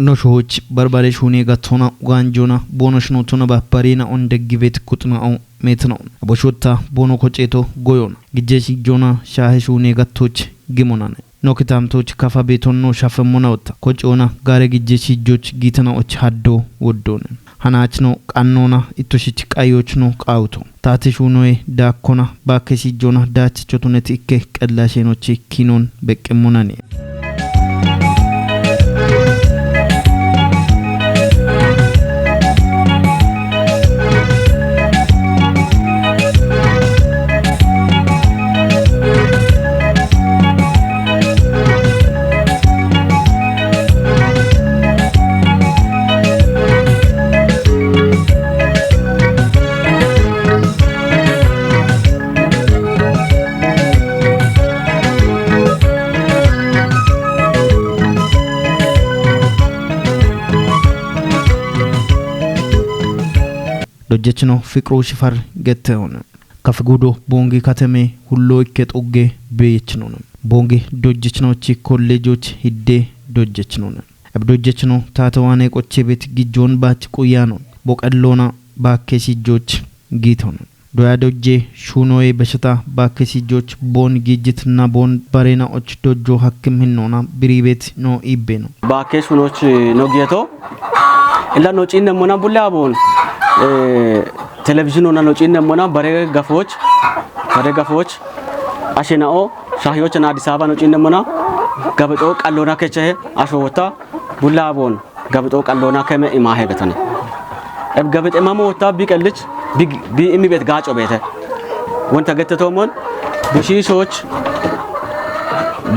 ኖሾች በርባሬሽ ሁኔ ጋቶና ጋንጆና ቦኖሽ ኖቶና ባፓሪና ኦን ደግቤት ኩጥናው ሜትናው አቦሾታ ቦኖ ኮጬቶ ጎዮና ግጄሽ ጆና ሻሄሽ ሁኔ ጋቶች ግሞናነ ኖክታምቶች ካፋ ቤቶኖ ሻፈሞናውታ ኮጮና ጋረ ግጄሽ ጆች ጊተናዎች ሀዶ ወዶነ ሀናችኖ ቃኖና ኢቶሽች ቃዮችኖ ቃውቶ ታትሹኖይ ዳኮና ባከሲ ጆና ዳች ቾቱነት ኢከ ቀላሼኖች ኪኖን በቀሞናኔ ዶጀችኖ ፍቅሩ ሽፈር ገተውን ከፍጉዶ ቦንጌ ከተሜ ሁሉ እከጦጌ በየችኖ ቦንጌ ዶጀችኖች ኮሌጆች ሂዴ ዶጀችኖ አብዶጀችኖ ታተዋኔ ቆቼ ቤት ጊጆን ባች ቁያኖ ቦቀሎና ባከሲጆች ጊቶን ዶያ ዶጄ ሹኖይ በሽታ ባከሲጆች ቦን ጊጅትና ቦን ባሬናዎች ዶጆ ሐኪም ሂኖና ብሪቤት ኖ ኢቤ ነው ባከሹኖች ነው ጊቶ ኢላ ነው ጪነ ሞና ቡላ ቦን ቴሌቪዥን ሆና ነው ጪነ ሞና በሬ ገፎች አሽናኦ ሻህዮችና አዲስ አበባ ነው ጪነ ሞና ገበጦ ቀሎና ከቸ አሾወታ ቡላቦን ገበጦ ቀሎና ከመ ኢማሄ ገተነ እብ ገበጤ ማሞታ ቢቀልች ቢኢሚ ቤት ጋጮ ቤተ ወንተ ገተቶሞን ቡሺሾች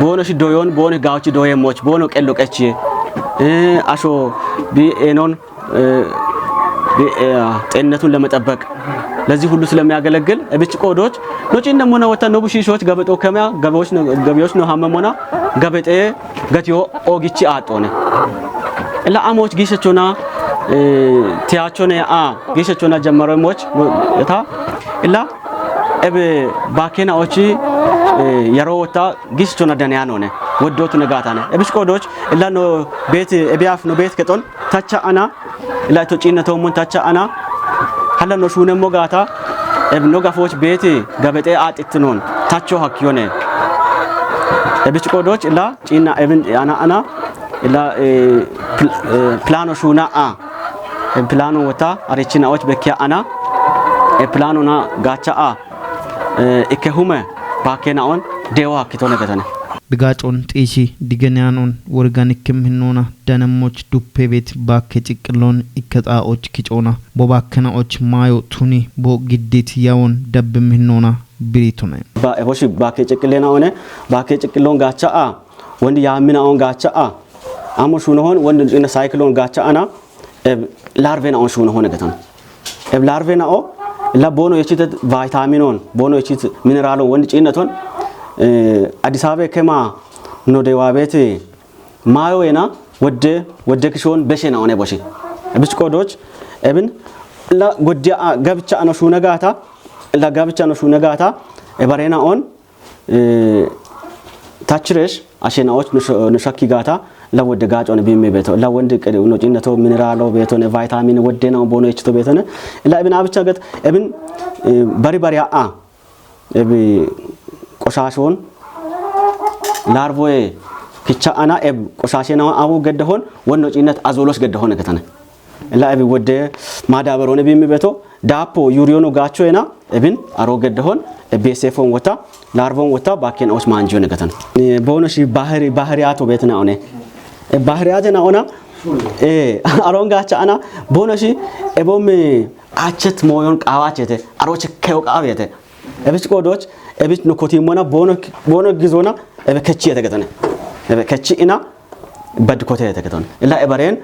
ቦኖሽ ዶዮን ቦን ጋውቺ ዶየሞች ቦኖ ቀሎ ቀቺ አሾ ቢኤኖን ጤንነቱን ለመጠበቅ ለዚህ ሁሉ ስለሚያገለግል እብጭ ቆዶች ኖጪን ደሞና ወታ ነው ቡሺሾች ገበጦ ከመያ ገበዮች ነው ሐመሞና ገበጤ ገቲዮ ኦጊቺ አጦነ እላ አሞች ጊሸቾና ቲያቾነ ጊሸቾና ጀመረሞች እታ እላ እብ ባኬናዎች የሮታ ጊሸቾና ደንያኖነ ወዶቱ ነጋታነ እብጭ ቆዶች እላ ነው ቤት እቢያፍ ነው ቤት ከጦን ታቻ አና እላ ቶጪነቶ ሞን ታቻ አና ሀላ ነው ሹነ ሞጋታ እብኖ ጋፎች ቤት ገበጤ አጥትኖን ታቾ ሀኪዮነ እብጭ ቆዶች እላ ጪና እብን አና እላ ፕላኖ ሹና ፕላኖ ወታ አሬቺናዎች በኪያ አና ፕላኖና ጋቻ እከሁመ ባኬናውን ዴዋ ኪቶነ ገተነ ብጋጮን ጤሺ ዲገናኖን ወርጋኒክም ህኖና ደነሞች ዱፔ ቤት ባከ ጭቅሎን ኢከጣዎች ኪጮና ቦባከናዎች ማዮ ቱኒ ቦ ግዲት ያውን ደብም ህኖና ብሪቱና ባኤቦሽ ባከ ጭቅሌና ሆነ ባከ ጭቅሎን ጋቻ ወንድ ያሚናውን ጋቻ አሞሹ ነው ሆን ወንድ እነ ሳይክሎን ጋቻ አና ላርቬና ኦን ሹ ነው ሆነ ገተነ ላርቬና ኦ ለቦኖ የቺት ቫይታሚኖን ቦኖ የቺት ሚነራሎን ወንድ ጪነቶን አዲስ አበባ ከማ ነው ደዋቤት ማዮና ወደ ክሾን በሸና ሆነ ቦሽ ብስቆዶች እብን ላ ጎዲያ ገብቻ ነው ሹ ነጋታ ላ ገብቻ ነው ሹ ነጋታ በሬና ኦን ታችሬሽ አሸናዎች ንሻኪ ጋታ ለወደ ጋጮን ቢሜ ቤቶ ለወንድ ነው ጪነቶ ሚነራሎ ቤቶነ ቫይታሚን ወደናው ቦኖ እችቶ ቤቶነ ለእብን አብቻ ገት እብን በሪበሪያ እብ ቆሻሾን ላርቮዬ ኪቻ አና እብ ቆሻሽና አቡ ገደሆን ወኖ ጪነት አዞሎስ ገደሆነ ከተነ ለአብ ወደ ማዳበሮነ ቢሜ ቤቶ ዳፖ ዩሪዮኖ ጋቾና እብን አሮ ገደሆን ቤሴፎን ወታ ላርቮን ወታ ባኬናዎች ማንጂዮ ነገተነ ቦኖሽ ባህሪያቶ ቤትና ሆነ ባህሪያተና ሆና አሮን ጋቻ አና ቦኖሽ እቦም አቸት ሞዮን ቃዋቸተ አሮች ከው ቃቤተ እብጭ ቆዶች እብጭ ንኮቲሞና ቦኖ ግዞና እበከቺ የተገተነ እበከቺ ኢና በድኮተ የተገተነ እላ እበሬን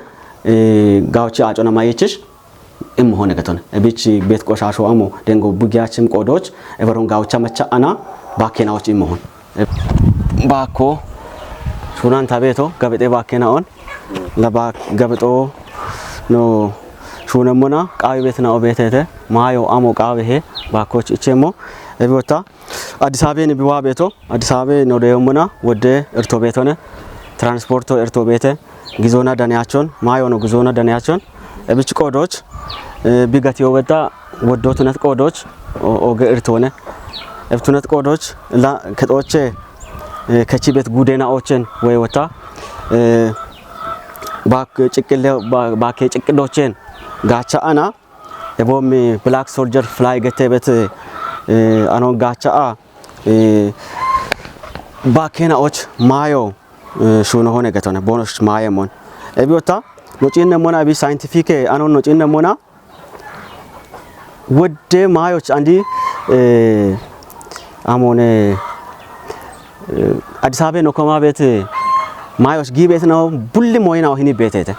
ጋውቺ አጮና ማየችሽ ሆነ ገተነ እብጭ ቤት ቆሻሾ አሞ ደንጎ ቡጊያችም ቆዶች እበሮን ጋውቻ መቻ አና ባኬናዎች ይመሆን ባኮ ሹናን ታቤቶ ገበጤ ባኬናውን ለባ ገበጦ ኖ ሹነሞና ቃዊ ቤትና ኦቤቴተ ማዮ አሞ ቃዊሄ ባኮች እቼሞ እቢወታ አዲስ አበባን ቢዋ ቤቶ አዲስ አበባ ነው ደየሞና ወደ እርቶ ቤቶነ ትራንስፖርቶ እርቶ ቤተ ጊዞና ዳንያቸውን ማዮ ነው ጊዞና ዳንያቸውን እብች ቆዶች ቢጋት ይወጣ ወዶትነት ቆዶች ኦገ እርቶነ እብቱነት ቆዶች ላ ከጦቼ ከቺ ቤት ጉዴናዎችን ወይ ወጣ ባክ ጭቅለ ባኬ ጭቅሎችን ጋቻ አና የቦም ብላክ ሶልጀር ፍላይ ገተበት አኖን ጋቻ ባኬናዎች ማዮ ሹኖ ሆነ ገተነ ቦኖሽ ማየሞን እቢወታ ኖጪነ ሞና ቢ ሳይንቲፊክ አኖን ኖጪነ ሞና ወደ ማዮች አንዲ አሞነ አዲስ አበባ ነው ኮማ ቤት ማዮች ጊ ቤት ነው ቡሊ ሞይናው ሂኒ ቤት እተ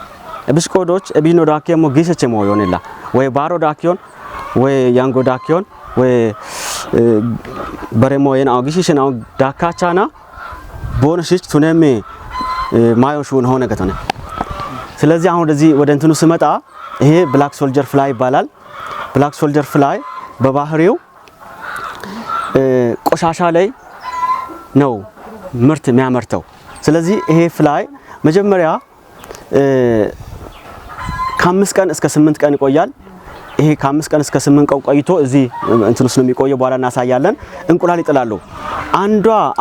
እብስቆዶች እቢኖ ዳኪየሞ ጊሰቸ ሞዮንላ ወይ ባሮ ዳኪዮን ወይ ያንጎ ዳኪዮን ወይ በረሞ የናው ጊሽሽናው ዳካቻና ቦነሽች ቱነሜ ማዮሹን ሆነ ገተነ ስለዚህ አሁን ወደዚህ ወደ እንትኑ ስመጣ ይሄ ብላክ ሶልጀር ፍላይ ይባላል ብላክ ሶልጀር ፍላይ በባህሪው ቆሻሻ ላይ ነው ምርት የሚያመርተው ስለዚህ ይሄ ፍላይ መጀመሪያ ከ5 ቀን እስከ 8 ቀን ይቆያል ይሄ ከ5 ቀን እስከ 8 ቀን ቆይቶ እዚህ እንትኑስ ነው የሚቆየው በኋላ እናሳያለን እንቁላል ይጥላሉ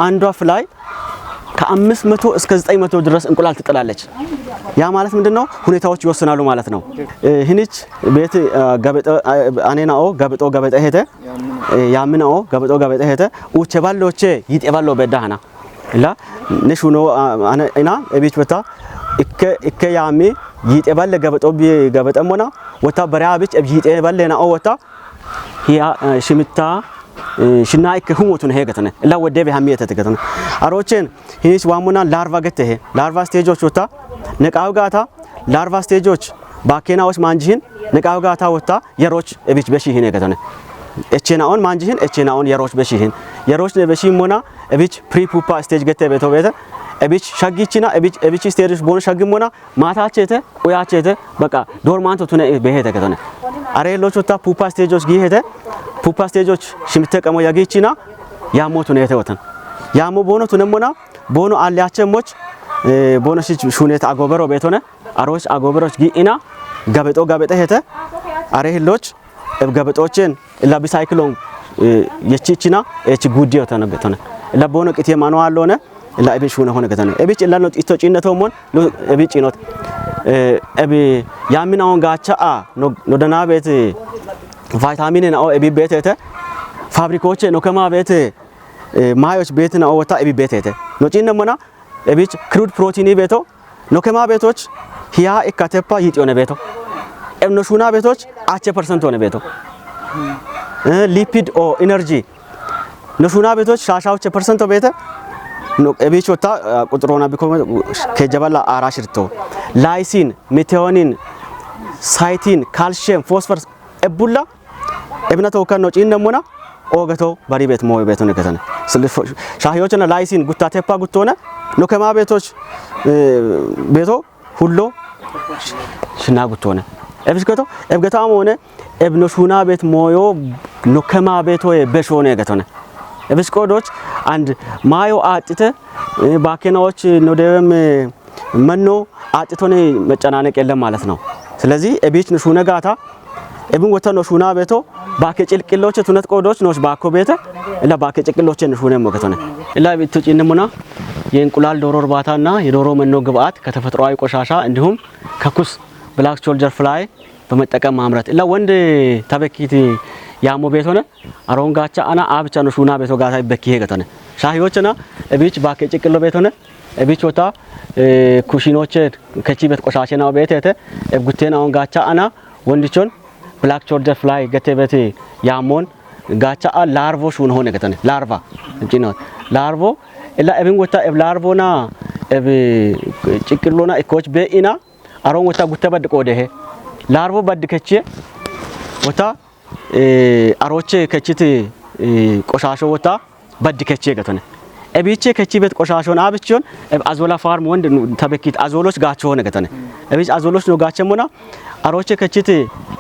አንዷ ፍላይ ከ500 እስከ 900 ድረስ እንቁላል ትጥላለች ያ ማለት ምንድነው ሁኔታዎች ይወስናሉ ማለት ነው ህንች ቤት ገበጠ አኔናኦ ገበጠ ሄተ ያምናኦ ገበጠ ሄተ ኡቸ ባሎቼ ይጤባሎ በዳህና ላ ነሹኖ አና እቤት በታ እከ ያሚ ይጤባለ ገበጠሞና ወታ በራብች ይጤባለና ወታ ያ ሽምታ ሽናይክ ሁሞቱን ሄገተነ ላ ወደ በሃሚየተ ተገተነ አሮችን ሂስ ዋሙና ላርቫ ገተሄ ላርቫ ስቴጆች ወታ ነቃው ጋታ ላርቫ ስቴጆች ባኬናዎች ማንጂህን ነቃው ጋታ ወታ የሮች እብች በሺህን ሄገተነ እቺናውን ማንጂህን እቺናውን የሮች በሺህን የሮች በሺሞና እብች ፕሪፑፓ ስቴጅ ገተ ቤቶ ቤተ እብች ሻጊቺና እብች ስቴጆች ቦን ሻግሞና ማታቸተ ኦያቸተ በቃ ዶርማንቶ ቱነ በሄተ ገተነ አሬሎች ወታ ፑፓ ስቴጆች ጊሄተ ፑፓ ስቴጆች ሽምተቀሞ ያጌቺና ያሞቱ ነው የተወተን ያሞ ቦኖ ቱነሞና ቦኖ አልያቸሞች ቦኖሽ ሹኔት አጎበሮ ቤቶነ አሮች አጎበሮች ጊኢና ገበጠ ሄተ አሬህሎች ገበጦችን ለቢሳይክሎን የቺቺና እቺ ጉዲዮ ተነበተነ ለቦኖ ቅቴ ማኑዋል ሆነ ለአቢሽ ሆነ ገተነ እቢጭ ለኖ ጢቶ ጪነቶሞን እቢጭ ኖት እቢ ያሚናውን ጋቻ ኖ ደና ቤት ቫይታሚን ነው እቢ ቤቴተ ፋብሪካዎች ነው ከማ ቤት ማዮች ቤት ነው ወታ እቢ ቤቴተ ነው ጪነሞና እቢጭ ክሩድ ፕሮቲን ቤቶ ነው ከማ ቤቶች ሂያ እካተፓ ይጤone ቤቶ እነሹና ቤቶች አቸ ፐርሰንት ሆነ ቤቶ ሊፒድ ኦ ኢነርጂ ነሹና ቤቶች ሻሻዎች ፐርሰንት ቤተ ነው እቢጭ ወታ ቁጥሮና ቢኮ ከጀባላ አራሽርቶ ላይሲን ሜቲዮኒን ሳይቲን ካልሲየም ፎስፈረስ እቡላ እብነቶ ከኖ ጪነሞና ኦገቶ ባሪ ቤት ሞይ ቤቶ ነገተነ ሻሂዎችና ላይሲን ጉታቴፓ ጉቶነ ነው ከማ ቤቶች ቤቶ ሁሉ ሽና ጉቶነ እብስከቶ እብገታም ሆነ እብኖሹና ቤት ሞዮ ነው ከማ ቤቶ በሾነ ነገተነ እብስቆዶች አንድ ማዮ አጥተ ባኬናዎች ነው ደም መኖ አጥቶነ መጨናነቅ የለም ማለት ነው ስለዚህ እቤት ነው ሹነጋታ እብን ወተኖ ሹና ቤቶ ባከ ጭልቅሎች ቱነት ቆዶች ነው ባኮ ቤተ እላ ባከ ጭልቅሎች ነው ሹነ ሞከተነ እላ ቤቱ ጪነሙና የእንቁላል ዶሮ እርባታና የዶሮ መኖ ግብአት ከተፈጥሯዊ ቆሻሻ እንዲሁም ከኩስ ብላክ ሶልጀር ፍላይ በመጠቀም ማምረት እላ ወንድ ተበኪት ያሞ ቤት ሆነ አሮንጋቻ አና አብቻ ነው ሹና ቤቶ ጋታ ይበኪ ሄገተነ ሻሂዎችና እቢች ባከ ጭቅሎ ቤት ሆነ እቢች ወታ ኩሽኖች ከቺ ቤት ቆሻሻናው ቤት እተ እጉቴና አሮንጋቻ አና ወንድቾን ብላክ ሶልጀር ፍላይ ገተበቴ ያሞን ጋቻ ላርቮ ሹን ሆነ ገተነ ላርቫ እንጂኖ ላርቮ እላ እብን ወታ ላርቮና እብ ጭቅሎና ኢኮች በኢና አሮን ወታ ጉተበድ ቆደሄ ላርቮ በድከቼ ወታ አሮቼ ከቺት ቆሻሾ ወታ በድከቼ ገተነ እቢቼ ከቺ ቤት ቆሻሾን አብቾን አዞላ ፋርም ወንድ ተበኪት አዞሎች ጋቸው ሆነ ገተነ እቢች አዞሎች ነው ጋቸሞና አሮቼ ከቺት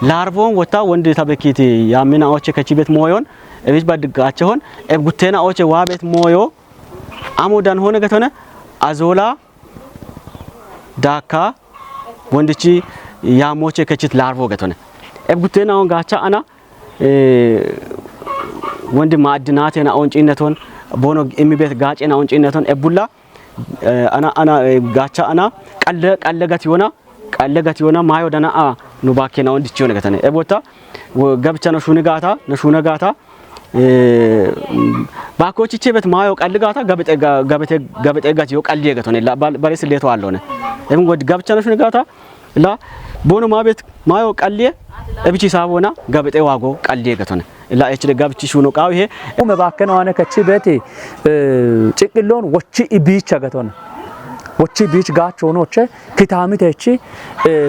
ላርቮን ወታ ወንድ ተበኪት ያሚናዎቼ ከቺ ቤት ሞዮን እቢች በድጋቸውን እብጉቴናዎቼ ዋ ቤት ሞዮ አሞዳን ሆነ ገተነ አዞላ ዳካ ወንድቺ ያሞቼ ከችት ላርቦ ገቶነ እብጉቴና አሁን ጋቻ አና ወንድ ማዕድናቴና ኦንጪነቶን ቦኖ የሚቤት ጋጬና ኦንጪነቶን እቡላ አና ጋቻ አና ቀለገት ይሆና ማዮ ደና ኑባኬና ወንድቺ ሆነ ገተነ እቦታ ገብቻ ነው ሹነጋታ ባኮቺቼ በት ማዮ ቀልጋታ ገበጤ ጋት ይው ቀልዬ ገቶነ ባሬስ ሌቶ አለውነ እም ወድ ገብቻ ነው ሹነጋታ ላ ቦኖ ማቤት ማዮ ቀልዬ እብቺ ሳቦና ገበጤ ዋጎ ቀልዬ ገቶነ ላ እቺ ገብቺ ሹኖ ቃው ይሄ መባከነ ዋነ ከቺ ቤት ጭቅሎን ወቺ ኢቢቻ ገቶነ ወቺ ቢች ጋች ሆኖቼ ኪታሚቴቺ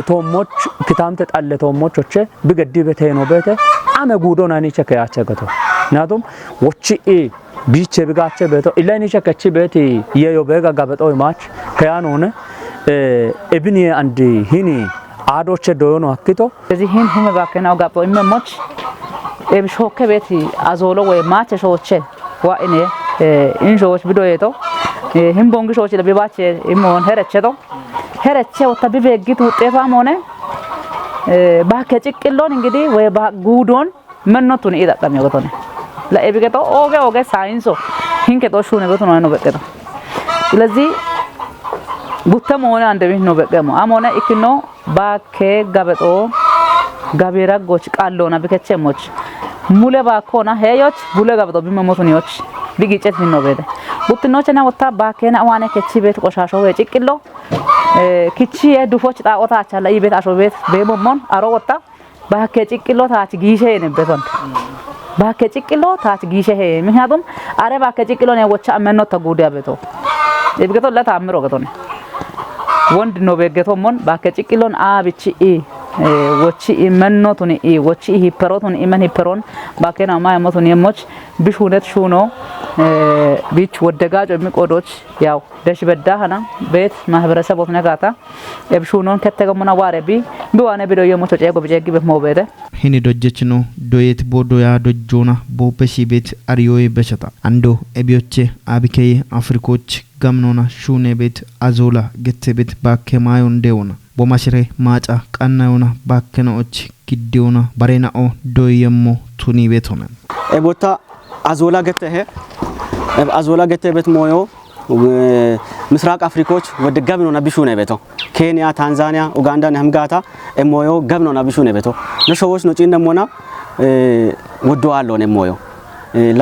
ቶሞች ኪታምተ ጣለ ቶሞቾቼ ብገዲ ቤቴ ነው ቤቴ አመ ጉዶና ኒቸ ከያቸ ገቶ ናቱም ወቺ ቢች ብጋቸ ቤቶ ኢላኒ ቸከቺ ቤት የዮ በጋ ጋበጦ ማች ከያኖነ እብኒ አንዲ ሂኒ አዶቼ ዶዮኖ አክቶ እዚህ ሂን ሁመ ባከናው ጋቦ ኢመሞች ኤብሾከ ቤት አዞሎ ወይ ማቸ ሾቼ ዋኢኔ ኢንጆች ብዶየቶ him bongi shochi da bibache imon hereche wata bibegit ውጤታ ሆነ ባከ ጭቅሎን እንግዲህ ወይ ጉዶን መኖቱን ይጣጣም ያወጣነ ለኤቢገቶ ኦጌ ሳይንሶ ሂንከቶ ሹነ በቶ ነው በቀታ ስለዚህ ጉተም ሆነ አንደቤት ነው በቀሞ አሞነ ኢክኖ ባከ ጋበጦ ጋቤራ ጎች ቃሎና በከቸሞች ሙለ ባኮና ሄዮች ሙለ ጋበጦ ቢመሞቱኒዎች ቢግጨት ነው በደ ጉትኖችና ወጣ ባከና ዋነ ከቺ ቤት ቆሻሾ የጭቅሎ kichi dufoch taaqota achala ibet ashobet beemomon aro wotta baake ciqilo taach giishe ne beton baake ciqilo taach giishe he ምክንያቱም አረ ባake ciqilo ne ወቻ አመኖ ተጉዲያ beto ibgeto la taamiro getone wond no begetomon baake ciqilon አብቺ ወቺ ኢመኖቱን ወቺ ሂፐሮቱን ኢመን ሂፐሮን ባከና ማይሞቱን የሞች ቢሹነት ሹኖ ቢች ወደጋጆ የሚቆዶች ያው ደሽ በዳህና ቤት ማህበረሰብ ወፍነጋታ እብሹኖን ከተገሙና ዋረቢ ቢዋነ ቢዶ የሞቾ ጨጎ በጀጊ በሞበደ ሂኒ ዶጀችኖ ዶየት ቦዶያ ዶጆና ቦበሺ ቤት አሪዮይ በሸታ አንዶ ኤቢዮቼ አቢከይ አፍሪኮች ገምኖና ሹኔ ቤት አዞላ ገተ ቤት ባከማዮ እንደውና ቦማሽሬ ማጫ ቀናዮና ባከናዎች ግዲዮና ባሬናኦ ዶየሞ ቱኒ ቤት ሆነ ኤቦታ አዞላ ገተ ቤት ሞዮ ምስራቅ አፍሪኮች ወደ ገምኖና ቢሹኔ ቤቶ ኬንያ ታንዛኒያ ኡጋንዳ ነህምጋታ ኤሞዮ ገምኖና ቢሹኔ ቤቶ ነሾዎች ነው ጪንደሞና ወዶአሎ ነው ሞዮ ላ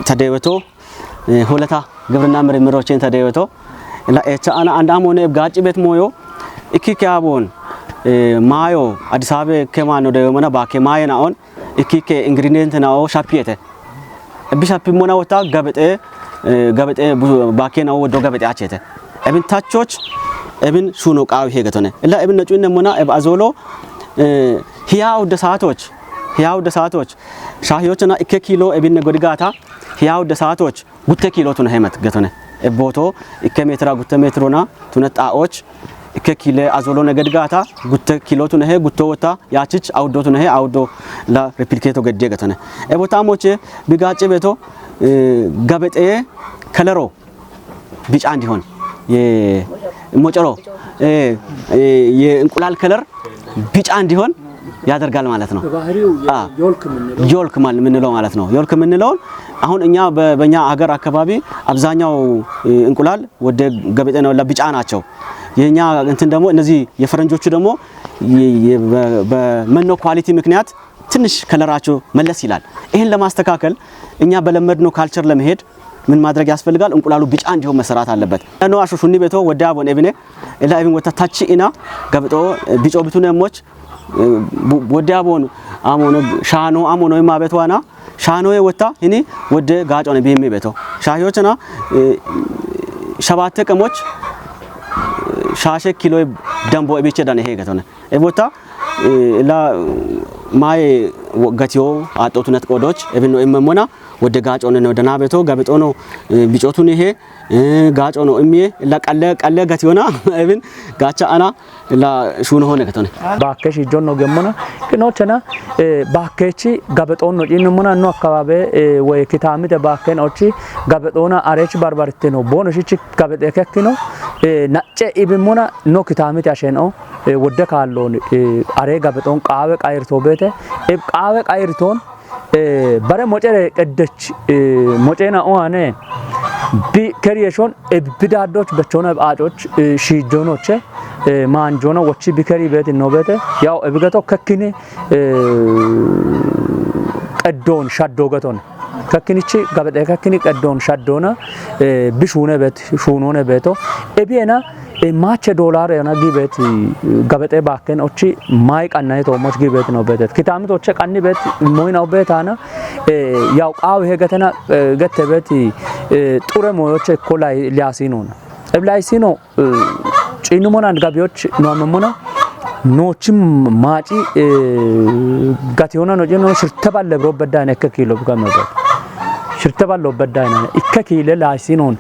ተደይወቶ ሆለታ ግብርና ምርምሮችን ተደይወቶ ላ ኤቻአና አንዳሞነ ጋጭ ቤት ሞዮ ኢኪካቦን ማዮ አዲስ አበባ ከማኖ ደዮመና ባከ ማየናኦን ኢኪኬ ኢንግሪዲየንት ናኦ ሻፒየተ ቢሻፒ ሞና ወታ ገበጤ ባከናኦ ወዶ ገበጤ አቸተ እብን ታቾች እብን ሹኖ ቃው ሄገቶነ ላ እብን ነጩ ነሞና አዞሎ ህያው ደሳቶች ሻሂዮችና ኢከ ኪሎ እብን ጎድጋታ ህያው ደሳቶች ጉተ ኪሎ ቱነ ሄመት ገቶነ ቦቶ ኢከ ሜትራ ጉተ ሜትሮና ቱነጣዎች ኢከ ኪሎ አዞሎ ነገድጋታ ጉተ ኪሎ ቱነ ሄ ጉቶ ወታ ያቺች አውዶ ቱነ ሄ አውዶ ላ ሪፕሊኬቶ ገደ ገቶነ ቦታሞቼ ቢጋጭ ቤቶ ገበጤ ከለሮ ቢጫ እንዲሆን የሞጨሮ የእንቁላል ከለር ቢጫ እንዲሆን ያደርጋል ማለት ነው ዮልክ ምንለው ማለት ነው ዮልክ ምንለው አሁን እኛ በኛ ሀገር አካባቢ አብዛኛው እንቁላል ወደ ገበጤ ነው ለቢጫ ናቸው የኛ እንትን ደግሞ እነዚህ የፈረንጆቹ ደግሞ በመኖ ኳሊቲ ምክንያት ትንሽ ከለራቸው መለስ ይላል ይሄን ለማስተካከል እኛ በለመድነው ካልቸር ለመሄድ ምን ማድረግ ያስፈልጋል እንቁላሉ ቢጫ እንዲሆን መሰራት አለበት ነው አሹሹኒ ቤቶ ወዳቦን ኤብኔ ኢላኢብን ወታ ታቺ ኢና ገበጦ ቢጮ ቢቱነሞች ወዳቦን አሞኖ ሻኖ አሞኖ ማበቷና ሻኖ ወታ እኔ ወደ ጋጮነ ቢሚ ቤቶ ሻሂዮችና ሸባተ ቀሞች ሻሸ ኪሎ ደምቦ እቤቸ ዳነ ሄ ገቶነ ኤቦታ ላ ማይ ወጋቲዮ አጦቱነት ቆዶች እብን ነው እመሞና ወደ ጋጮነ ነው ደና ቤቶ ገበጦ ነው ቢጮቱን ይሄ ጋጮ ነው እሚ ለቀለ ጋቲዮና እብን ጋቻ አና ላ ሹነ ሆነ ገቶነ ባከሽ ጆኖ ገመና ከኖቸና ባከቺ ገበጦ ነው ዲንሙና ነው አካባቢ ወይ ኪታሚደ ባከን ኦቺ ገበጦና አሬች ባርባርቴ ነው ቦኖሽቺ ገበጤ ከኪኖ nacce ibimona no kitamite asheno wodde kallon are gabeton qaawe qayrto bete qaawe qayrton bare mocere qedech mocena oane bi keriyeshon bidadoch bechona aacoch shijonoche manjono wochi bi keri bete no bete yaw ebigato kakkini ቀዶን ሻዶ ገቶን ከክኒቺ ጋበደ ከክኒ ቀዶን ሻዶና ቢሹነ በት ሹኖነ በቶ ኤቢና ማቸ ዶላር ያና ጊበት ጋበደ ባከን ኦቺ ማይ ቀናይ ቶሞች ጊበት ነው በተት kitamitoች ቀኒ በት ሞይናው በታና ያው ቃው ሄገተና ገተበት ጡረ ሞዮች ኮላይ ሊያሲኖና እብላይሲኖ ጪኑሞና አንጋቢዎች ነው መሞና ኖችም ማጪ ጋቲዮና ነው ጀኖ ሽርተባለ ብሮ በዳነ ከኪሎ ጋመበት ሽርተባለ በዳነ ኢከኪለ ላሲኖን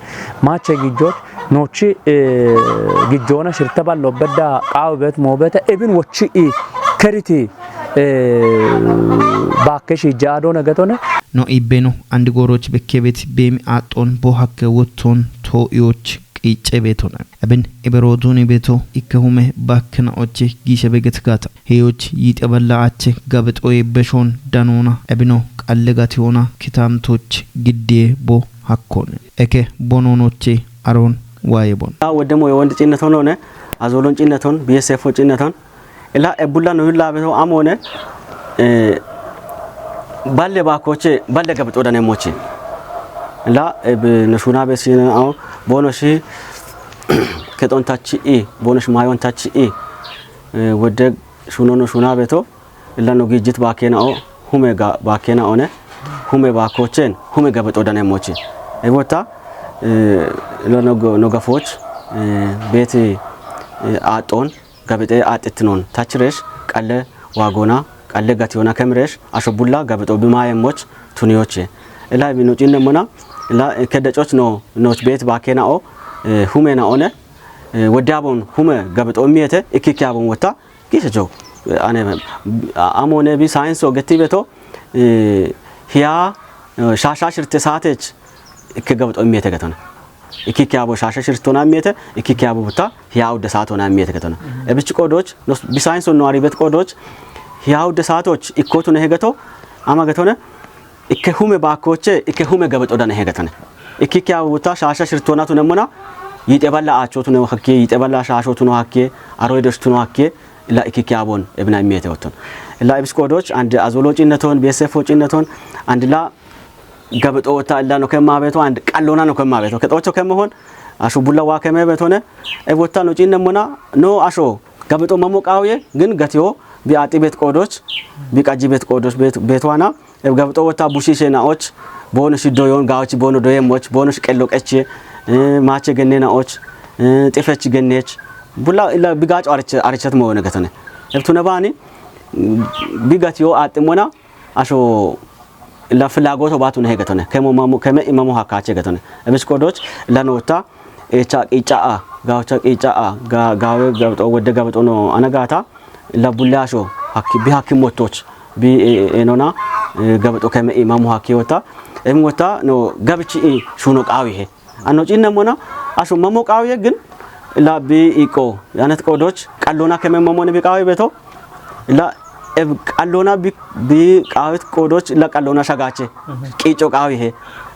ማቸ ጊጆት ኖቺ ጊጆና ሽርተባለ በዳ ቃውበት ሞበተ ኢብን ወቺ ከሪቲ ባከሽ ጃዶ ነገቶነ ኖ ኢቤኖ አንድ ጎሮች በከቤት ቤም አጦን ቦሐከ ወቶን ቶዮች ቂጨ ቤቶና አብን ኢበሮዱን ቤቶ ኢከሁመ ባክና ኦቼ ጊሸ በገትጋታ ሄዮች ይጠበላአቼ ጋበጦይ በሾን ዳኖና አብኖ ቃለጋቲዮና ኪታምቶች ግዴ ቦ ሐኮን እከ ቦኖኖቼ አሮን ዋይቦን ወደሞ የወንድ ጭነት ሆነ አዞሎን ጭነቶን ቢኤስኤፍ ጭነቶን ኢላ ኤቡላ ነው ይላ ቤቶ አሞነ ባለ ባኮቼ ባለ ጋበጦ ዳነሞቼ ላ በነሹና በሲና አው ቦኖሺ ከጦንታቺ ቦኖሽ ማዮንታቺ ወደ ሹኖኖ ሹና ቤቶ ለኖ ግጅት ባኬናኦ ሁሜጋ ባኬናኦነ ሁሜ ባኮቼን ሁሜ ጋበጦ ዳነሞቼ አይቦታ ለኖ ገፎች ቤት አጦን ጋበጤ አጥትኖን ታችሬሽ ቀለ ዋጎና ቀለ ጋቲዮና ከምሬሽ አሸቡላ ጋበጦ በማየሞች ቱኒዮቼ እላ ቢኖጪነ ሞና ላ ከደጮች ኖች ቤት ባኬናኦ ሁሜና ኦነ ወዳቦን ሁሜ ጋበጦ ሚየተ ኢኪኪያቦን ወታ ጊሸጆ አነ አሞነ ቢ ሳይንስ ወገቲ ቤቶ ሂያ ሻሻሽርተ ሳቴች ኢከጋበጦ ሚየተ ገተና ኢኪኪያቦ ሻሻሽርቶና ሚየተ ኢኪኪያቦ ወታ ሂያው ደሳቶና ሚየተ ገተና እብጭ ቆዶች ቢ ሳይንስ ነው አሪበት ቆዶች ሂያው ደሳቶች ኢኮቱ ነው ሄገቶ አማገቶነ ኢከሁሜ ባኮቼ ኢከሁሜ ጋበጦ ዳነ ሄገተነ ኢኪኪያቦ ወታ ሻሻሽርቶናቱ ነሞና ይጤባላ አቾቱ ነው ሐኬ ይጤባላ ሻሾቱ ነው ሐኬ አሮይደሽቱ ነው ሐኬ ላ ኢኪኪያቦን እብና ሚየተ ወተን ላ ኢብስኮዶች አንድ አዞሎ ጭነቶን ቢኤስኤፍ ጭነቶን አንድ ላ ጋበጦ ወታ አላ ነው ከማቤቶ አንድ ቀሎና ነው ከማቤቶ ከጦቾ ከመሆን አሹ ቡላዋ ከመቤቶነ አይቦታ ነው ጭነሞና ኖ አሾ ጋበጦ መሞቃውዬ ግን ገቲዮ ቢአጢ ቤት ቆዶች ቢቃጂ ቤት ቆዶች ቤቷና ጋበጦ ወታ ቡሺሼናዎች ቦኖሽ ዶዮን ጋዎች ቦኖ ዶየሞች ቦኖሽ ቀሎቀቼ ማቼ ገነናዎች ጤፈች ገነች ቡላ ኢላ ቢጋጭ አርቸት መሆነ ገተነ እብቱ ነባኒ ቢጋቲዮ አጥሞና አሾ ኢላ ፍላጎቶ ባቱ ነው ገተነ ከመኢማሙ ሐካቼ ገተነ እብስኮዶች ለኖታ ኤቻ ቂጫአ ጋውቻ ቂጫአ ጋዌ ጋብጦ ወደ ጋብጦ ነው አነጋታ ለቡላሾ ሐኪ ቢሐኪሞቶች ቢኤኖና ጋብጦ ከመኢማሙ ሐኪዮታ እምወታ ነው ጋብቺ ሹኖ ቃዊሄ አኖ ጭነሞና አሾ መሞቃዊ ግን ላቢ ኢቆ ያነት ቆዶች ቀሎና ከመመሞነ ቢቃዊ ቤቶ ላ ቀሎና ቢቃዊት ቆዶች ለቀሎና ሸጋቼ ቂጮ ቃዊሄ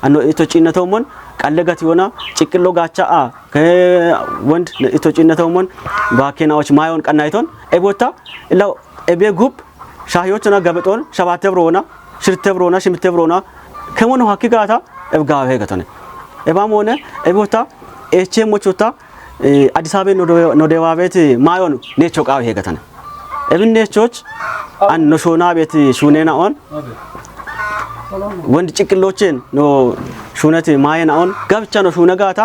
አኖ ኢቶ ጭነቶሞን ቀለጋት ይሆና ጭቅሎ ጋቻአ ከወንድ ኢቶ ጭነቶሞን ባኬናዎች ማዮን ቀናይቶን ኤቦታ ላ ኤቤ ጉብ ሻህዮችና ጋበጦን ሸባተብሮና ሽርተብሮና ሽምተብሮና ከሞኑ ሐቂቃታ ኤብጋው ሄገተነ ኤባሞነ ኤቦታ ኤቼሞቾታ አዲስ አበባ ነው ደዋቤት ማዮን ኔቾ ቃው ሄገተነ ኤብን ኔቾች አን ኖሾና ቤት ሹኔና ኦን ወንድ ጭቅሎችን ነው ሹነት ማየና ኦን ጋብቻ ነው ሹነጋታ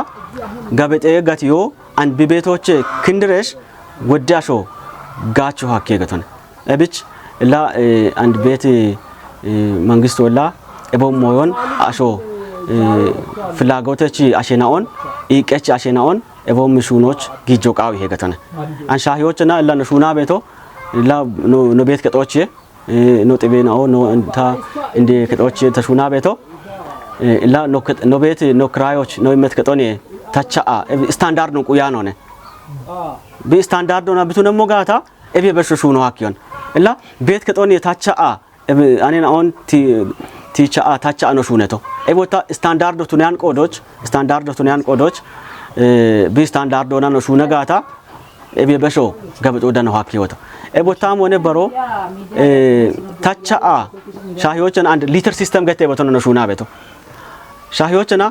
ጋበጤ ጋቲዮ አን ቢቤቶች ክንድረሽ ወዳሾ ጋቹ ሐቂ ሄገተነ ኤብች ላ አንድ ቤት መንግስት ወላ ኤቦም ሞዮን አሾ ፍላጎተች አሸናኦን ኢቀች አሸናኦን ኤቦም ሹኖች ጊጆ ቃው ሄገተነ አንሻሂዎችና ለነ ሹና ቤቶ ላ ኖ ቤት ከጦች ኖ ጥቤናኦ ኖ እንታ እንደ ከጦች ተሹና ቤቶ ላ ኖ ቤት ኖ ክራዮች ኖ ይመት ከጦኔ tacha standard no kuyano ne bi standard na bitu nemo gata ebe besho no hakyon illa bet ketoni tacha ani na on ticha tacha no shuneto ebota standard to nyan kodoch bi standard na no shuna gata ebe besho gabeto dano hakyota ebota mone baro tacha shahiyochen and liter system gete beto no shuna beto shahiyochna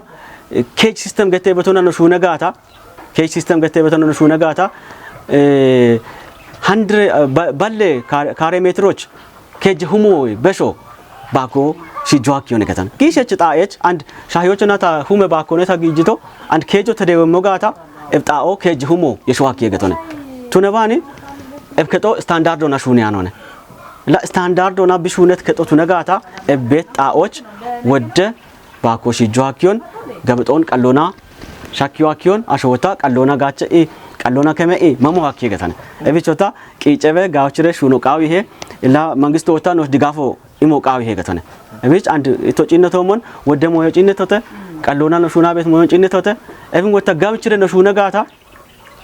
cage system gete beto no shuna gata cage system gete beto no shuna gata 100 balle kare metroch cage humo besho bako si joak yone gatan kishe chita h and shahiyochna ta hume bako ne ta gijito and cage tade mo gata ebtao cage humo yeshwak yegetone tunabani ebketo standard na shuna yanone la standard na bishunet keto tunagata ebet taoch wode bako si joak yon gabeton qallona shakiyakyon ashota qallona gache qallona keme mamo hakke gatane ebichota qichebe gaawchire shuno qaawi he illa mangisto wota no digafo imo qaawi he gatane ebich and ito cinnetomon wode moyo cinnetote qallona no shuna bet moyo cinnetote ebin wota gaawchire no shuna gata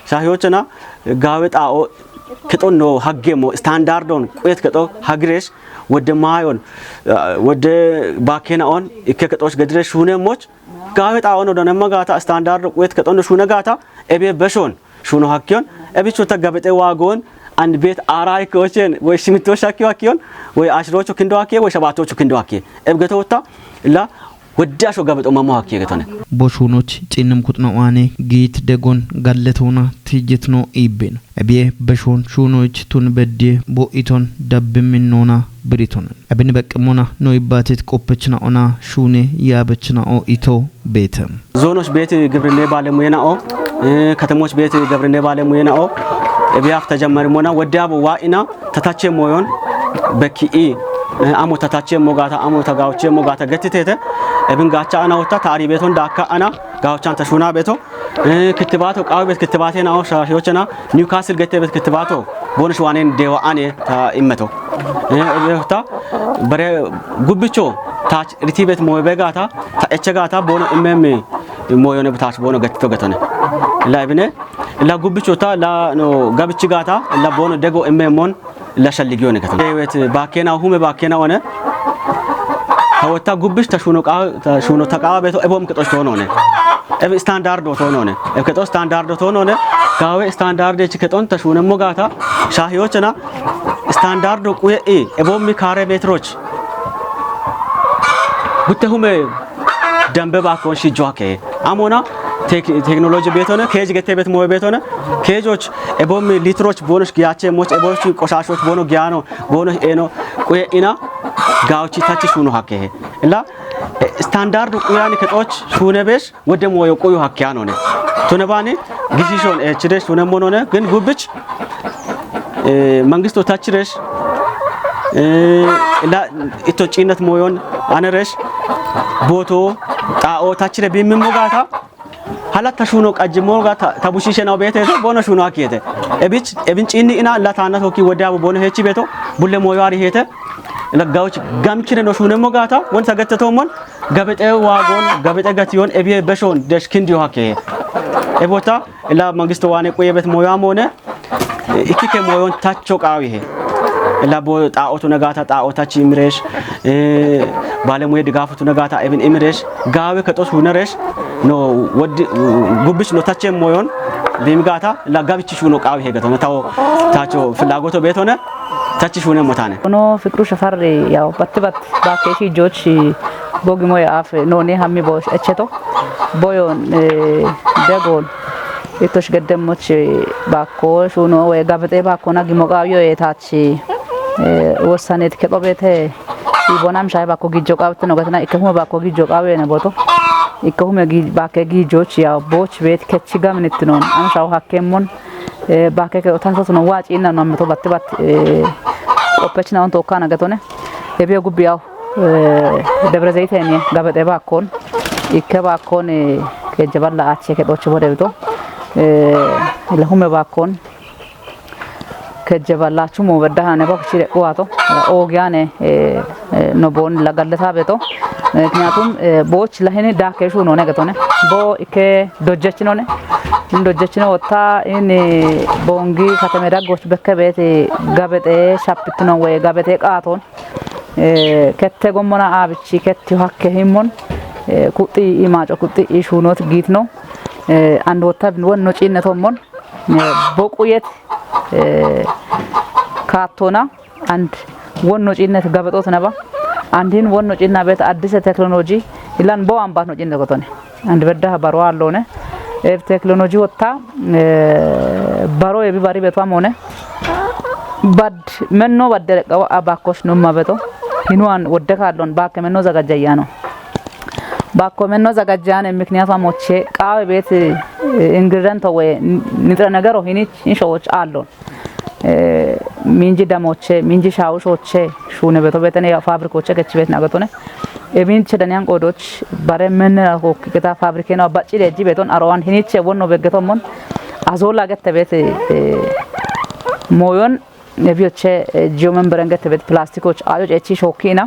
shahiyochna gaawetaao keton no haggemo standardon qet keto hagresh wode mayon wode bakena on ikkeketos gedre shune moch gaawetaao no dana magata standard qet keton no shuna gata ebe beshon shuno hakyon ebichota gabete wagon and bet arai kochen we simito shakyon we ashrocho kindo hakke we shabatocho kindo hakke ebgetota la ወዳሾ ጋበጦ ማማክ የገተነ ቦሹኖች ጭንም ኩጥና ዋኔ ጊት ደጎን ጋለቶና ትጅትኖ ኢቤን አብየ በሾን ሹኖች ቱን በዲ ቦኢቶን ዳብምኖና ብሪቶን አብን በቀሞና ነው ይባቴት ቆপችና ኦና ሹኔ ያበችና ኦ ኢቶ ቤተም ዞኖች ቤት ግብርኔ ባለሙያናኦ ከተሞች ቤት ግብርኔ ባለሙያናኦ እቢያፍ ተጀመርሞና ወዳቦ ዋኢና ተታቸ ሞዮን በኪኢ አሞ ተታቸ ሞጋታ አሞ ተጋውቸ ሞጋታ ገትቴተ ebin gacha ana wota tari beton dakka ana gaawchan tashuna beto kitbato qaw bet kitbate na o shahiyochna Newcastle gete bet kitbato bonus wanen dewa ane ta immeto wota bare gubbicho tach ritibet moybegata ta echegata bono immeme moyone butaach bono gatto gatone la ibne la gubbicho ta la no gabichi gata la bono dego immemon la shalligiyone gatone evet bakena hume bakena one hawata gubish tashuno taqabeto ebom ketos tonone eb standard tonone eb ketos standard tonone gawe standard de chiketon tashune mogata shahiyochna standard quye ebom mi kare metroch gutehume dambe bakon shi joake amona ቴክኖሎጂ ቤቶነ ኬጅ ገተ ቤት ሞይ ቤቶነ ኬጆች ebom litroch bonus giache moch eboch ቆሻሾች ቦኖ giano bono eno quye ina ጋውቺ ታች ሹኑ ሀከ እላ ስታንዳርድ ቁያኒ ከጦች ሹነበሽ ወደ ሞዮ ቆዩ ሀከያ ነው ነ ቶነባኔ ጊዚሾን እችደሽ ቶነሞን ሆነ ግን ጉብች መንግስት ወታችረሽ እላ ኢቶጪነት ሞዮን አነረሽ ቦቶ ጣኦ ታችረ ቢምሞጋታ ሀላት ተሹኖ ቀጅሞ ጋታ ታቡሺሸናው ቤተ ቦኖ ሹኑ ሀከየተ እብን ጪኒ ኢና ላታናት ሆኪ ወዳቡ ቦኖ ሄቺ ቤቶ ቡለ ሞዮ አሪ ሄተ ለጋውች ጋምችነ ነው ሹነ ሞጋታ ወን ተገተቶሞን ገበጤ ዋጎን ገበጤ ገትዮን ኤቢኤ በሾን ደሽኪንዲዮ ሀከ ኤቦታ እላ መንግስት ዋኔ ቆየበት ሞያም ሆነ ኢኪከ ሞዮን ታቾ ቃዊ ሄ እላ ቦ ጣኦቱ ነጋታ ጣኦታች ኢምሬሽ ባለሙያ ድጋፍቱ ነጋታ ኤብን ኢምሬሽ ጋዌ ከጦስ ሁነረሽ ኖ ወድ ጉብሽ ነው ታቸ ሞዮን ቢምጋታ ለጋብቺ ሹኖ ቃዊ ሄ ገተነ ታው ታቾ ፍላጎቶ ቤት ሆነ ታች ሹነ ሞታነ ሆኖ ፍቅሩ ሸፈር ያው በትበት ባኬሺ ጆች ቦግሞ ያፍ ኖኔ ሀሚ ቦሽ እቸቶ ቦዮን ደጎል እቶሽ ገደሞች ባኮ ሹኖ ወይ ጋበጤ ባኮና ጊሞቃዮ የታች ወሰኔት ከቆቤተ ይቦናም ሻይ ባኮ ጊጆ ቃብት ነው ገተና ኢከሙ ባኮ ጊጆ ቃቤ ነው ቦቶ ኢከሙ ባኬ ጊጆች ያው ቦች ቤት ከቺጋ ምንት ነው አንሻው ሀከሞን ባኬ ከታንሶት ነው ዋጪና ነው መቶ በትበት ኦፐችና on tokkana gatone ebe gubiyaw debre zaytene gabade bakon ikke bakon ke jaballa ache ke doch bodebto lahume bakon ke jaballa chumo bedahane bakchire wato ogyane no bon lagallata beto ምክንያቱም ቦች ለህኔ ዳከሹ ነው ነገቶነ ቦ ኢከ ዶጀች ነው ነ ዶጀች ነው ወጣ እኔ ቦንጊ ከተመዳጎች በከቤት ጋበጤ ሻፕት ነው ወይ ጋበጤ ቃቶን ከተ ጎሞና አብቺ ከቲ ሀከ ሂሞን ኩጢ ኢማጮ ኩጢ ኢሹኖት ጊት ነው አንድ ወጣ ወን ነው ጪነቶሞን ቦቁየት ካቶና አንድ ወን ነው ጪነት ጋበጦት ነባ አንድን ወን ነው ጪና ቤት አዲስ ቴክኖሎጂ ኢላን ቦ አምባት ነው ጪነ ጎቶነ አንድ በዳ ባሮ አለውነ ቴክኖሎጂ ወጣ ባሮ የቢባሪ ቤቷም ሆነ ባድ መኖ ባደረቀው አባኮሽ ነው ማበቶ ሂኑን ወደካለውን ባከ መኖ ዘጋጃያ ነው ባኮ መኖ ዘጋጃን ምክንያቱም ሞቼ ቃው ቤት ኢንግሪዲየንት ወይ ንጥረ ነገር ሆኒ ኢንሾዎች አሉን ሚንጂ ደሞቼ ሚንጂ ሻውሾቼ ሹነ ቤቶ ቤተነ ፋብሪኮቼ ከች ቤት ናገቶነ ኤቢንች ደኛን ቆዶች ባረ ምን ሆክ ከታ ፋብሪኬ ነው ባጭ ለጂ ቤቶን አሮዋን ሂኒቼ ወኖ በገቶሞን አዞላ ገተ ቤት ሞዮን ነቢዮቼ ጂኦመን በረንገት ቤት ፕላስቲኮች አጆች እቺ ሾኪና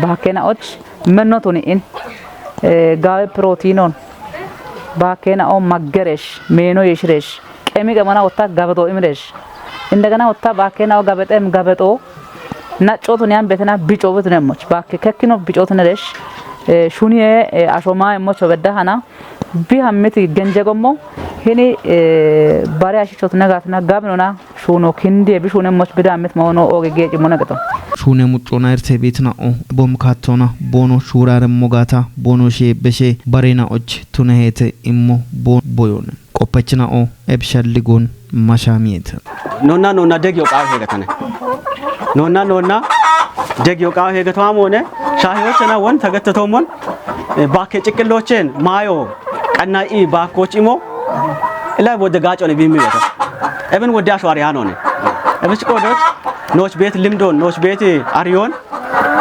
ባከናዎች መኖቶኒ ኢን ጋር ፕሮቲኖን ባከናኦ ማገረሽ ሜኖ ይሽረሽ ቀሚ ገመና ወጣ ጋበጦ ኢምረሽ እንደገና ወጣ ባከናኦ ጋበጠም ጋበጦ ናጮቱን ያን ቤተና ቢጮበት ነሞች ባከ ከኪኖ ቢጮት ነረሽ ሹኒዬ አሾማ እሞች ወበዳሃና ቢሃምት ገንጀጎሞ ሄኔ ባሪያሽቾት ነጋትና ጋብኖና ሹኖ ክንዴ ቢሹነ ሞች ቢዳምት መሆኑ ኦጌጌ ጭሞነገቶ ሹነ ሙጮና እርቴ ቤትናኦ ቦምካቶና ቦኖ ሹራረ ሞጋታ ቦኖሼ በሼ ባሬናዎች ቱነሄተ ኢሞ ቦዮን ቆපችናኦ ኤብሻልጎን ማሻሚየት ኖና ደግ ይወቃው ሄገተነ ኖና ደግ ይወቃው ሄገቷም ሆነ ሻሂዎችና ወን ተገተቶሞን ባከ ጭቅሎችን ማዮ ቀናኢ ባኮች ኢሞ ላይ ወደ ጋጮ ነው ቢሚበታ እብን ወደ አሽዋሪያ ነው እብስ ቆዶች ኖች ቤት ልምዶን ኖች ቤት አሪዮን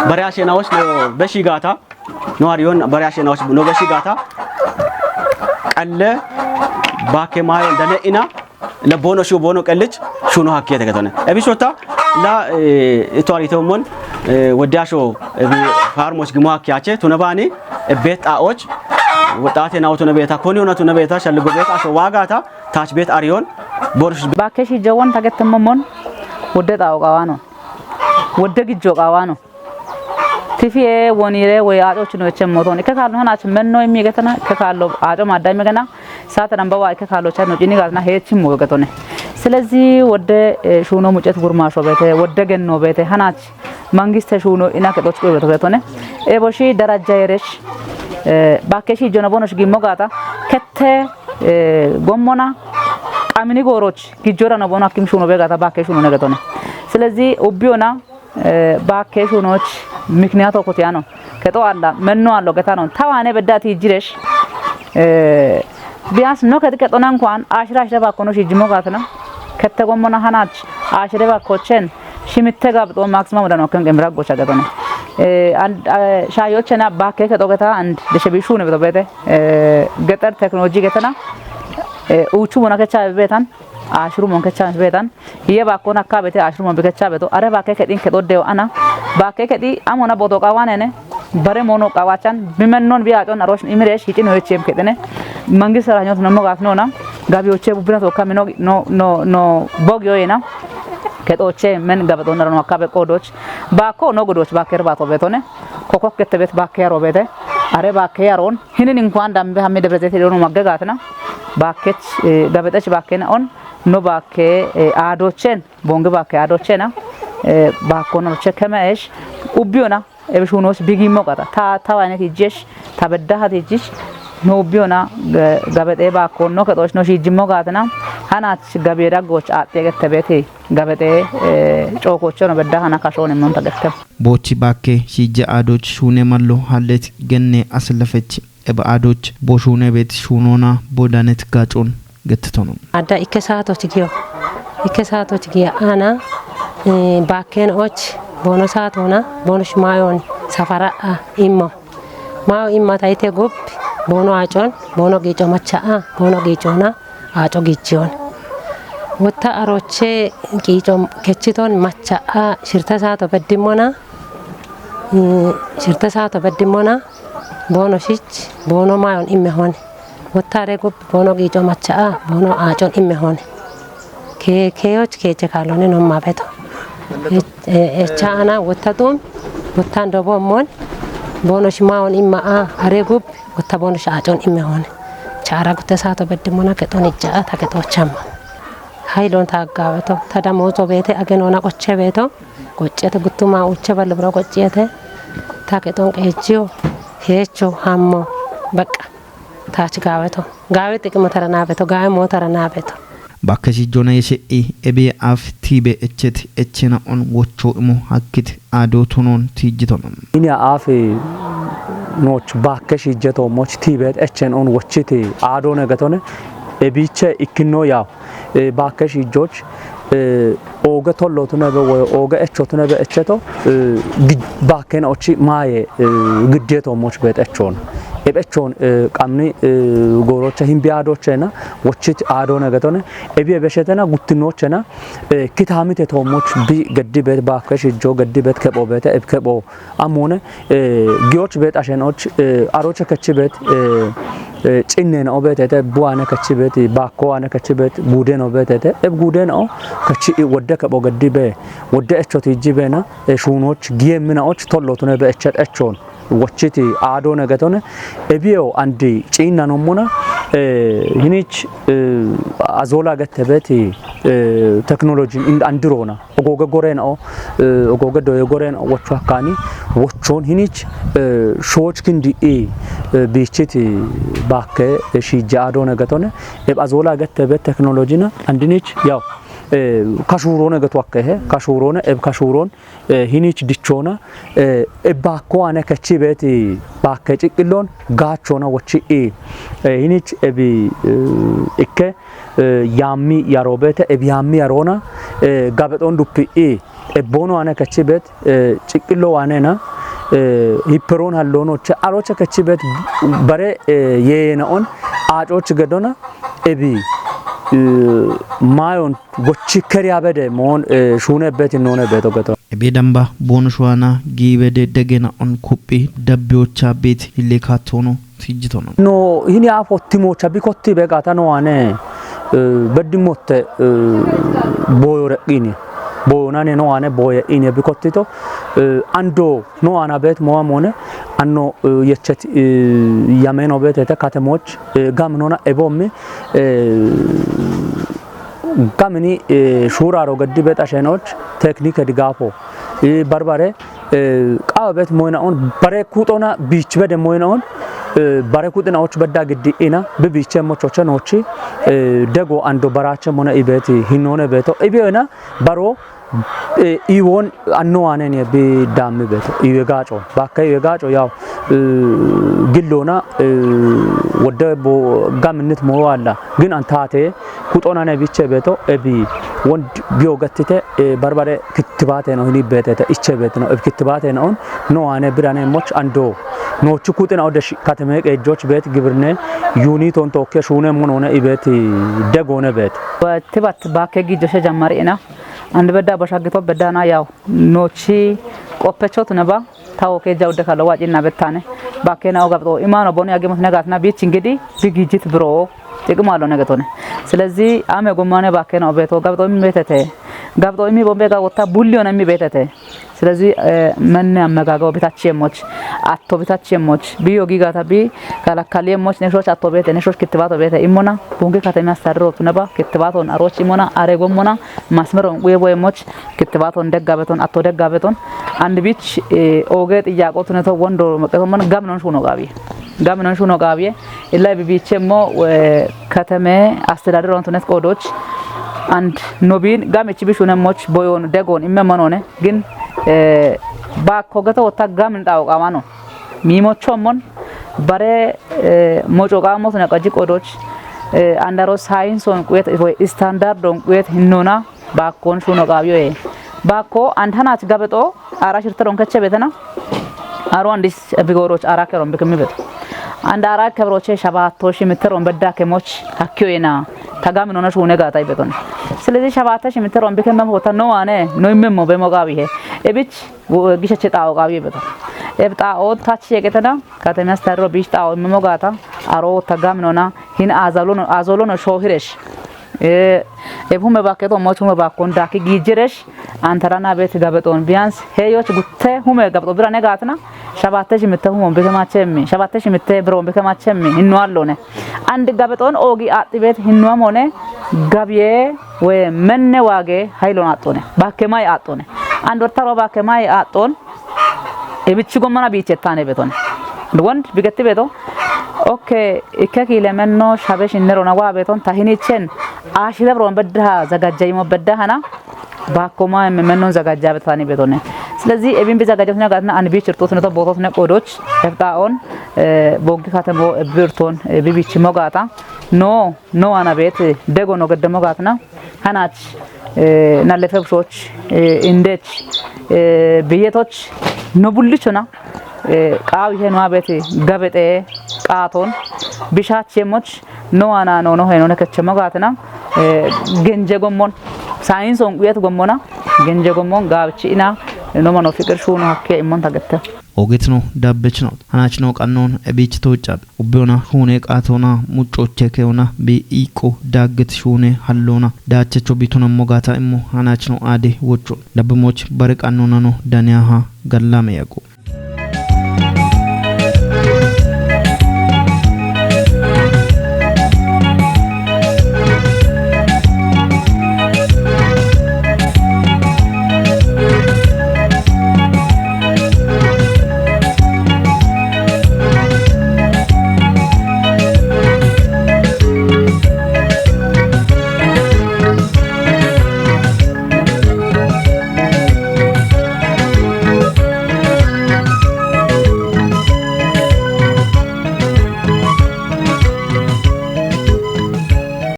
በሪያሽናዎች ነው በሺጋታ ነው አሪዮን በሪያሽናዎች ነው በሺጋታ ቀለ ባከማይ እንደነኢና ለቦኖ ሹ ቦኖ ቀልጭ ሹኖ ሀከተ ከተነ እብሾታ ላ ኢቷሪቶሞን ወዳሾ ፋርሞች ግማኪያቸ ቱነባኒ ቤጣዎች ወጣቴ ናውቱ ነቤታ ኮኒዮናቱ ነቤታ ሸልጎ ቤት አሾ ዋጋታ ታች ቤት አሪዮን ቦርሽ ባከሺ ጀወን ታገተመሞን ወደ ጣውቃዋ ነው ወደ ግጆ ቃዋ ነው ቲፊኤ ወኒሬ ወይ አጮች ነው ቸሞቶን ከካሉ ሆናች መኖ የሚገተና ከካሉ አጮ ማዳይ መገና ሳተን ባዋ ከካሉ ቻ ነው ጂኒ ጋርና ሄችም ወገቶነ ስለዚህ ወደ ሹኖ ሙጨት ጉርማሾ ቤተ ወደ ገኖ ቤተ ሀናች መንግስት ሹኖ ኢና ከዶች ቆይ ቤተone ኤቦሺ ደረጃ ይረሽ ባከሺ ጆነቦኖሽ ጊሞጋታ ከተ ጎሞና ቃሚኒ ጎሮች ጊጆራ ነው ቦና ኪም ሹኖ ቤጋታ ባከሺ ሹኖ ነገቶነ ስለዚህ ኦቢዮና ባከሺ ሹኖች ምክንያቱ ኮቲያ ነው ከቶ አላ መኖ አለው ገታ ነው ታዋኔ በዳቲ ይጅረሽ ቢያስ ነው ከጥቀጦና እንኳን አሽራሽ ባኮኖሽ ይጅሞጋትና ከተ ጎሞና ሀናች አሽረ ባኮቸን ሽምተ ጋብጦ ማክሲማም ወደ ነው ከንገምራ ጎቻ ገቶነ ሻዮችና ባከ ከጦገታ አንድ ለሸቢሹ ነው በተበተ ገጠር ቴክኖሎጂ ገተና ኡቹ ሞናከቻ ቤታን አሽሩ ሞንከቻ ቤታን የባኮና አካባቢ አሽሩ ሞንከቻ ቤቶ አረ ባከ ከዲን ከጦደው አና ባከ ከዲ አሞና ቦቶ ቃዋነነ በረ ሞኖ ቃዋቻን ቢመኖን ቢያጮን አሮሽ ኢምሬሽ ይጭን ሆቼም ከደነ መንግስት ሰራኞት ነው ሞጋት ነውና ጋቢዎቼ ቡብና ተወካሚ ኖ ቦጊዮይና ከጦቼ ምን ጋበጦና ነው አካባቢ ቆዶች ባኮ ነው ጎዶች ባከር ባቶ ቤቶነ ኮኮክ ከተቤት ባከያሮ ቤተ አረ ባከያሮን ህንን እንኳን ዳምበ ሀሜ ደብረዘት ሄዶኑ ማገጋትና ባከች ጋበጠች ባከና ኦን ኖ ባከ አዶቼን ቦንግ ባከ አዶቼና ባኮኖ ቸከመሽ ኡቢዮና ኤብሹኖስ ቢጊሞ ቀጣ ታዋኔት ይጀሽ ታበዳሃት ይጅሽ ኖ ቢዮና ጋበጤ ባኮኖ ከጦች ነው ሲጅሞ ጋትና ሀናች ጋቤራ ጎች አጤገተ ቤቴ ጋበጤ ጮኮቾ ነው በዳሃና ካሾን ምን ተገተም ቦቺ ባኬ ሲጀ አዶች ሹኔ ማሎ ሀለት ገኔ አስለፈች እባዶች ቦሹኔ ቤት ሹኖና ቦዳነት ጋጮን ገትቶ ነው አዳ ኢከሳቶች ጊያ አና ባኬኖች ቦኖሳት ሆና ቦኖሽ ማዮን ሰፈራ ኢሞ ማዮ ኢማ ታይቴ ጎብ ቦኖ አጮን ቦኖ ጌጮ ማቻአ ቦኖ ጌጮና አጮ ጌጮን ወታ አሮቼ ጌጮ ከቺቶን ማቻአ ሽርተሳቶ በድሞና bono shich bono mayon imme hone wottare gob bono gijo macha bono ajon imme hone keyoch keche kalone no mabeto chana wottatum wottando bomon bono shmaon imma are gob wotta bono ajon imme hone chara gute sato beddimona keton ijja ta ketocham haylon taagaweto tadamozo bete agenona qoche beto qochete gutuma uche balbro qochete ta keton qechiyo hecho hammo baqqa taach gaweto gawe tiqimo tarana beto gawe mo tarana beto Bakkasi jona yeshe ebe af tibe echet echena on wocho imo hakit ado tonon tijitonon ini af noch bakkasi jeto moch tibe echen on wochiti ado negatone ebiche ikino yaw bakkasi joj oga tollotuna be oga echotuna be echeto bakken ochi maye giddeto moch bet echon ebechon qamni gorocha himbiadochena wochit ado negatone ebi ebeshetena guttinochena kitamite tomoch bi gadibet bakesh jo gadibet kebo bete ebkebo amone gioch bet ashenoch arocha kachibet ጭኔን ኦበቴ ቡአነ ከችበት ባኮዋነ ከችበት ጉዴን ኦበቴ እብ ጉዴን ኦ ከች ወደ ከቦገዲበ ወደ እቾት ይጂበና ሹኖች ጊየምናዎች ቶሎቱነ በእቸት እቾን ወችቲ አዶ ነገቶነ እቢዮ አንዲ ጪና ነሙና ይኒች አዞላ ገተበት ቴክኖሎጂ አንድሮና ኦጎገ ጎሬን ኦ ኦጎገ ዶ ጎሬን ወቹ አካኒ ወቾን ይኒች ሾች ክንዲ ቢችቲ ባከ ሺጃዶ ነገቶነ እባዞላ ገተበት ቴክኖሎጂና አንድኒች ያው ካሹሮ ነገቱ አከሄ ካሹሮነ እብ ካሹሮን ሂኒች ዲቾና እባኮ አነ ከቺበት ባከ ጭቅሎን ጋቾና ወቺ ሂኒች እቢ እከ ያሚ ያሮበተ እብ ያሚ ያሮና ጋበጦን ዱፕ እቦኖ አነ ከቺበት ጭቅሎ ዋነና ሂፕሮን ሃሎኖች አሮቸ ከቺበት በረ የነኦን አጮች ገዶና እቢ ማዮን ጎቺ ከሪያ በደ ሞን ሹነበት ነው ነበቶ ገቶ ቤደምባ ቦንሽዋና ጊበደ ደገና ኦን ኩጲ ደብዮቻ ቤት ይሌካቶኖ ትጅቶኖ ኖ ይኒ አፎቲሞቻ ቢኮቲ በጋታ ነው አነ በድሞተ ቦዮረቂኒ ቦናኔ ነው አነ ቦየ ኢኔ ቢኮቲቶ አንዶ ነው አና ቤት ሞአሞነ አኖ የቸት ያመኖ ቤት ተካተሞች ጋምኖና ኤቦም ጋምኒ ሹራሮ ገዲ ቤት አሸኖች ቴክኒክ ድጋፎ በርበሬ ቃበት ሞይናውን በሬ ኩጦና ቢች በደ ሞይናውን በሬ ኩጥናዎች በዳ ግዲ ኢና በቢቸ ሞቾቸ ኖቺ ደጎ አንዶ በራቸ ሞነ ኢቤት ሂኖነ ቤቶ ኢቤና በሮ ኢዎን አኖዋነን የቢዳም ቤቶ ይጋጮ ባካይ ይጋጮ ያው ግሎና ወደ ጋምነት ሞዋላ ግን አንታቴ ኩጦና ነቢቸ ቤቶ እቢ ወንድ ቢዮገትተ በርበሬ ክትባቴ ነው ሂኒ ቤተተ እቸ ቤት ነው ክትባቴ ነው ኖዋነ ብራኔ ሞች አንዶ ኖቹ ኩጥና ወደ ከተማ ቀጆች ቤት ግብርነ ዩኒቶን ቶከ ሹነ ምን ሆነ ኢቤት ደጎነ ቤት ወትባት ባከ ጊጆ ጀማሪና አንድ በዳ በሻግቶ በዳና ያው ኖቺ ቆፈቾት ነባ ታውከ ጃው ደካለ ዋጪና በታነ ባከናው ጋብጦ ኢማኖ ቦን ያገመት ነጋትና ቢች እንግዲህ ቢግጂት ብሮ ጥቅም አለው ነገቶነ ስለዚህ አመ ጎማነ ባከናው ቤቶ ጋብጦ የሚበተተ ጋብጦ የሚቦምበጋ ወጣ ቡሊዮን የሚበተተ ስለዚህ መነ አመጋጋው ቤታችየሞች አቶ ቤታችየሞች ቢዮ ጊጋታ ቢ ካላካሊየሞች ነሾች አቶ ቤት ነሾች ክትባቶ ቤት ኢሞና ቦንጌ ከተማ አስተዳደሮቱ ነባ ክትባቶን አሮች ኢሞና አሬጎሞና ማስመሮን ወይቦየሞች ክትባቶን ደጋበቶን አቶ ደጋበቶን አንድ ቢች ኦጌ ጥያቆቱ ነቶ ወንዶ መቀቶመን ጋምኖን ሹኖ ጋቢ ኢላይ ቢቢቸሞ ከተማ አስተዳደሮቱ ነት ቆዶች አንድ ኖቢን ጋመች ቢሹነሞች ቦዮን ደጎን ኢመመኖነ ግን ባኮገተ ወታ ጋምን ጣውቃማ ነው ሚሞቾሞን ባሬ ሞጮቃሞት ነቀጂ ቆዶች አንዳሮ ሳይንሶን ቁየት ወይ ስታንዳርዶን ቁየት ሂኖና ባኮን ሹኖ ጋቢዮ ባኮ አንተናት ጋበጦ አራሽርተሮን ከቸ ቤተና አሮ አንዲስ ቢጎሮች አራከሮን በከሚበጥ አንድ አራክ ከብሮቼ ሸባቶሽ ምትሮን በዳከሞች አኪዮና ታጋምን ሆነሽ ሆነ ጋታ ይበቶን ስለዚህ ሸባታሽ ምትሮን በከመም ወታ ነው አነ ነው ይመሞ በሞጋቢሄ እብች ግሸቸ ጣውቃቢ ይበቶን ኤብጣኦን ታች የቀተና ከተማስተሮ ቢሽጣኦ መሞጋታ አሮ ተጋምኖና ሂን አዞሎን ሾሂረሽ ኤቡመ ባከቶ ሞቹመ ባኮን ዳኪ ጊጅረሽ አንተራና ቤት ጋበጦን ቢያንስ ሄዮች ጉቴ ሁመ ጋበጦ ብራ ነጋትና ሸባተሽ ምተሁም በከማቸም ሸባተሽ ምተ ብሮን በከማቸም እንዋለነ አንድ ጋበጦን ኦጊ አጥ ቤት ህንዋም ሆነ ጋብዬ ወይ መነ ዋጌ ሃይሎን አጦነ ባከማይ አጦነ አንድ ወርታሮ ባከማይ አጦን ኤብቺ ጎመና ቢቸታነ ቤቶን ወንድ ቢገት ቤቶ ኦኬ ኢከኪ ለመኖ ሻበሽ እንሮና ዋ ቤቶን ታሂኒቸን አሽለብሮን በደሃ ዘጋጃይሞ በደሃና ባኮማ መኖን ዘጋጃ በታኒ ቤቶን ስለዚህ ኤቢን በዘጋጃት ነጋትና አንድ ቢች ርቶት ነው ቦቶት ነው ቆዶች ኤብጣኦን ቦንኪ ካተሞ ብርቶን ቢቢች ሞጋታ ኖ አና ቤት ደጎ ነው ገደሞ ጋትና ሃናች ናለፈብሾች እንዴት በየቶች ኖቡልቹና ቃው ይሄን ዋቤት ጋበጤ ቃቶን ቢሻቸሞች ኖዋና ኖ ሄኖ ነከቸ መጋትና ገንጀ ጎሞን ሳይንሶን ቁየት ጎሞና ገንጀ ጎሞን ጋብቺና ኖማኖ ፍቅር ሹኑ ሀከ ኢሞን ታገተ ኦጌት ነው ዳበች ነው አናች ነው ቀኖን እቢች ተወጫብ ኡቢዮና ሹኔ ቃቶና ሙጮቼ ከዮና ቢኢቆ ዳግት ሹኔ ሀሎና ዳቸቾ ቢቱና ሞጋታ እሞ አናች ነው አዴ ወጮ ለብሞች በርቃኖና ነው ዳንያሃ ገላመ ያቆ